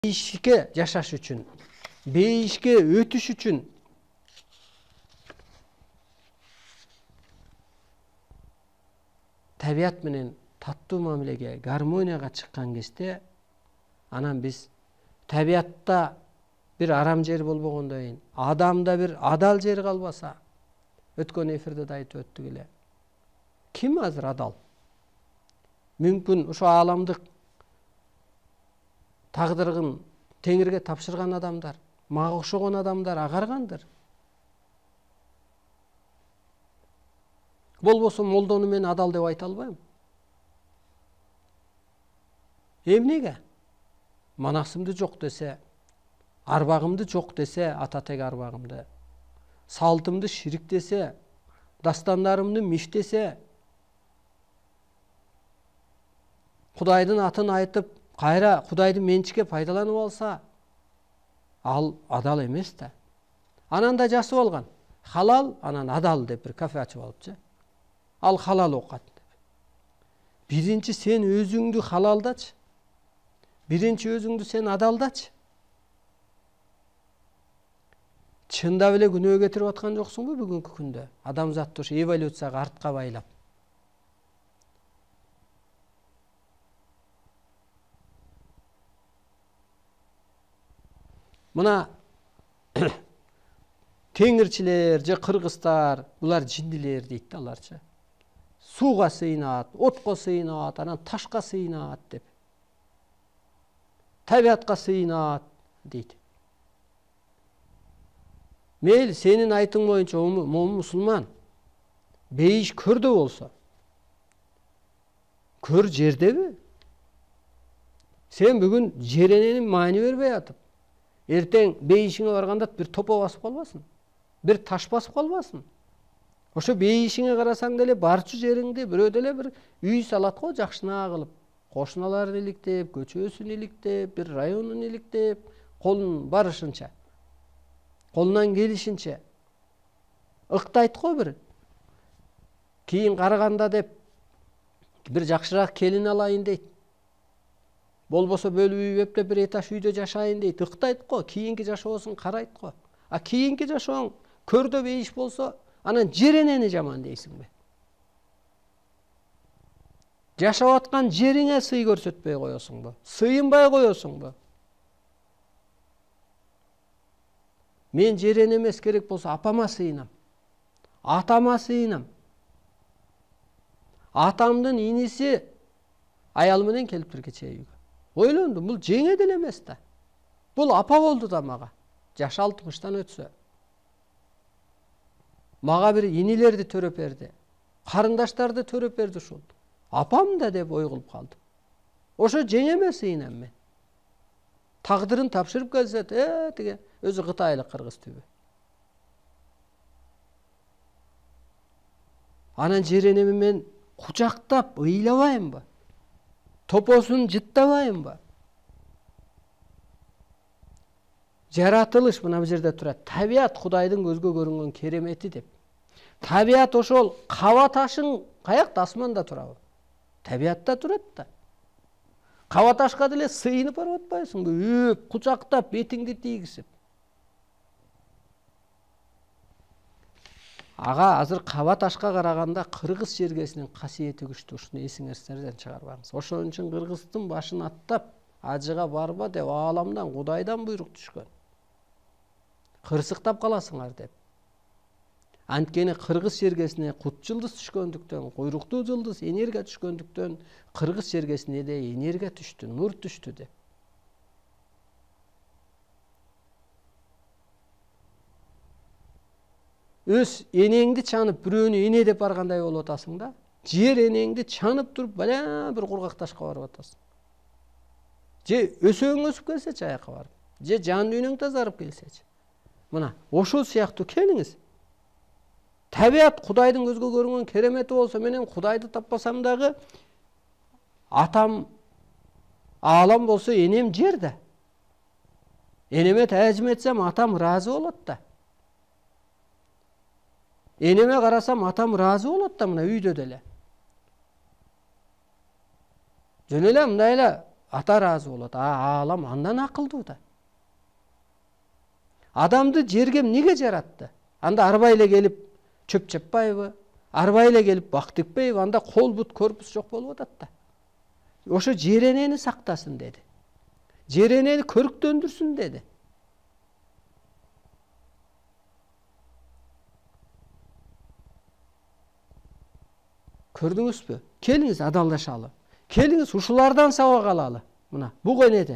бейишке жашаш үчүн, бейишке өтүш үчүн табият менен таттуу мамилеге, гармонияга чыккан кезде, анан биз табиятта бир арам жер болбогондон кийин, адамда бир адал жер калбаса, өткөн эфирде да айтып өттүк эле. Ким азыр адал? Мүмкүн ошо ааламдык тагдырын Теңирге тапшырган адамдар, мага окшогон адамдар агаргандыр. Болбосо молдону мен адал деп айта албайм. Эмнеге? Манасымды жок десе, арбагымды жок десе, ататек арбагымды, салтымды шириктесе, дастандарымды миштесе, Кудайдын атын айтып, кайра Кудайды менчикке пайдаланып алса, ал адал эмес да. Анан да жасып алган. Халал, анан адал деп бир кафе ачып алыпчы. Ал халал окат деп. Биринчи сен өзүңдү халалдачы. Биринчи өзүңдү сен адалдачы. Чындап эле күнөө кетирип аткан жоксуңбу бүгүнкү күндө? Адамзатты ошо эволюцияга артка байлап. Мына теңирчилер же кыргыздар, булар жиндилер дейт да аларчы. Сууга сыйынат, отко сыйынат, анан ташка сыйынат деп. Табиатка сыйынат дейт. Мейли сенин айтың боюнча мусулман бейиш көрдө болсо, көр жердеби? Сен бүгүн жеренени маани бербей атып, эртең бейишиңе барганда бир топо басып калбасын, бир таш басып калбасын. Ошо бейишиңе карасаң деле барчу жериңде бирөө деле бир үй салат го жакшына кылып, кошуналарын иликтеп, көчөсүн иликтеп, бир районун иликтеп, колунун барышынча, колунан келишинче ыктайт го бир. Кийин караганда деп бир жакшыраак келин алайын дейт. Болбосо бөлүп үй бептеп бир этаж үйдө жашайын дейт. Ыктайт го, кийинки жашоосун карайт го. А кийинки жашооң көрдө бейиш болсо, анан жеренени жаман дейсиңби? Жашап аткан жериңе сый көрсөтпөй коесуңбу? Сыйынбай коесуңбу? Мен жерен эмес, керек болсо апама сыйынам. Атама сыйынам. Атамдын иниси аял менен келиптир кечээ үйгө. Ойлондум, бул жеңе деле эмес да. Бул апа болду да мага. Жаш 60-тан өтсө. Мага бир инилерди төрөп берди. Карындаштарды төрөп берди ушул. Апам да деп ой кылып калдым. Ошо жеңеме сыйынам мен. Тагдырын тапшырып келсе, тиге өзү Кытайлык кыргыз түбү. Анан жеренеми мен кучактап ыйлабаймбы? Топосун жыттабаймбы? Жаратылыш мына бу жерде турат. Табиат Кудайдын көзгө көрүнгөн керемети деп. Табиат ошол каба ташың каякта, асманда турабы? Табиатта турат да. Каба ташка деле сыйынып барып атпайсыңбы? Өп, кучактап, бетиңди тийгизип. Ага, азыр каба ташка караганда кыргыз жергесинин касиети күчтүү. Ушуну эсиңерден чыгарбаңыз. Ошон үчүн кыргыздын башын аттап, ажыга барба деп ааламдан, Кудайдан буйрук түшкөн. Кырсыктап каласыңар деп. Анткени кыргыз жергесине кут жылдыз түшкөндүктөн, куйруктуу жылдыз энергия түшкөндүктөн, кыргыз жергесине да энергия түштү, нур түштү деп. Өз энеңди чанып, бирөөнү эне деп баргандай болуп атасың да. Жер энеңди чанып туруп, бала бир кургак ташка барып атасың. Же өсөң өсүп келсечи аяка барып, же жан дүйнөң тазарып келсечи. Мына, ошол сыяктуу келиңиз. Табиат Кудайдын көзгө көрүнгөн керемети болсо, менен Кудайды таппасам дагы атам аалам болсо, энем жерде. Энеме таажим этсем, атам ыраазы болот да. Энеме карасам, атам ыраазы болот да, мына үйдө деле. Жөн эле мындай эле ата ыраазы болот. Аалам андан акылдуу да. Адамды жерге эмнеге жаратты? Анда арбай эле келип чөп чаппайбы? Арбай эле келип бак тикпейби? Анда кол бут корпус жок болуп атат да. Ошо жер энени сактасын деди. Жер энени көрктөндүрсүн деди. Көрдүңүзбү? Келиңиз адалдашалы. Келиңиз ушулардан сабак алалы. Мына буга энеден.